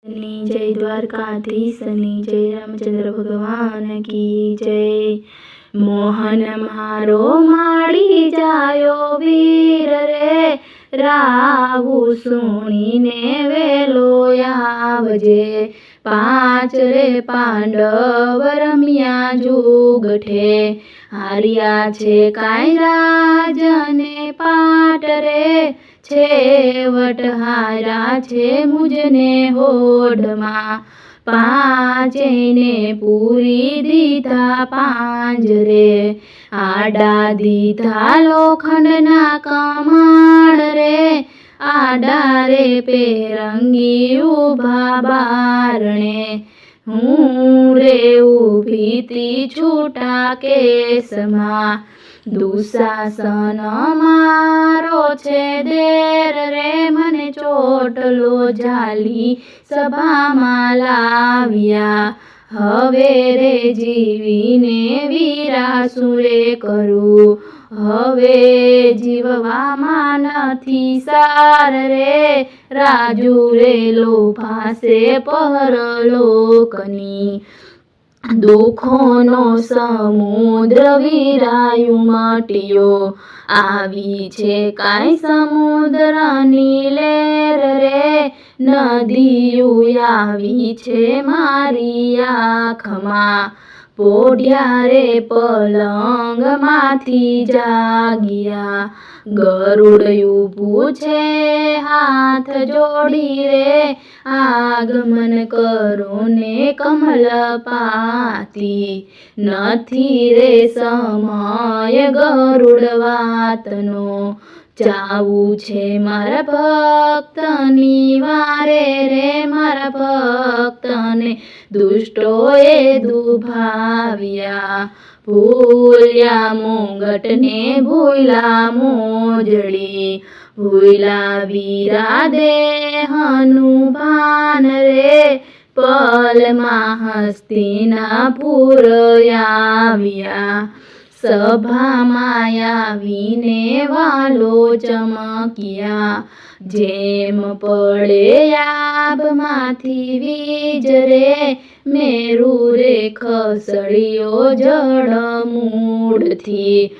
जय द्वारकाधीशनी जय रामचंद्र भगवान की जय। मोहन मारो माड़ी जायो वीर रे, रावु सुणीने वेलो आवजे। पांच रे पांडव रम्या जुगठे, हारिया छे काई राजने पाट रे। छेवट हारा छे मुझने होडमा, पांचेने पूरी दीधा पांजरे। आडा दीधा लोखंडना कमाण रे, आडा रे पेरंगी उभा बारणे। हूँ रे उभी ती छूटा केसमा, दुशासन मारो छे देर रे। मने चोटलो झाली सभामां लाव्या, हवे रे जीवीने वीरासुरे करू। हवे जीववामां नथी सार रे, राजू रे लोभासे परलोकनी। दुखोनो समुद्र वीरायु मट्यो, आवी छे काई समुद्रनी लेर रे। नदीयु आवी छे मारी आँखमा, पोढ्या रे पलंग माथी जाग्या। गरुड़यु पूछे हाथ जोड़ी रे, आगमन करो ने कमलपाती। नथी रे समय गरुड़ वातनो, जावू छे मारा भक्तनी वारे रे। मारा भक्तने दुष्टोए दुभाव्या, भूल्या मुंगटने भूला मोजड़ी। भूला वीरा देहनु भान रे, पलमा हस्तिनापुर आव्या। सभामां आवीने वालो चमक्या, जेम पड़े आभमांथी वीज रे। मेरु रे खसड़ियो जड़मूळथी,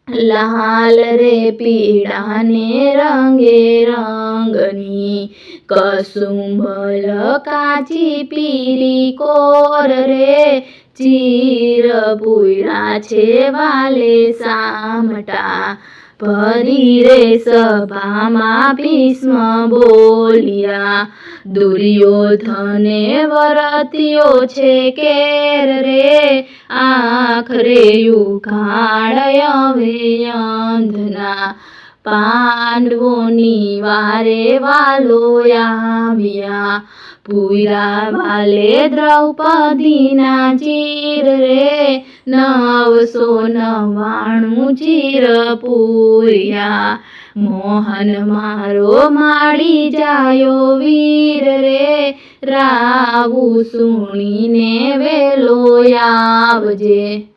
लाल रे पीड़ा ने रंगे रंगनी। कसुंभल काची पीरी कोर रे, चीर पुयरा छे वाले सामटा। भरी रे सभामां भीष्म बोलिया, दुर्योधने वरत्यो छे केर रे। आखरे युगाड़ हवे अंधना, पांडवोनी वारे वालो आव्या। पुयरा वाले द्रौपदीना चीर रे, 999 चीर पुर्या। मोहन मारो माड़ी जायो वीर रे, रावु सुणीने वेलो आवजे।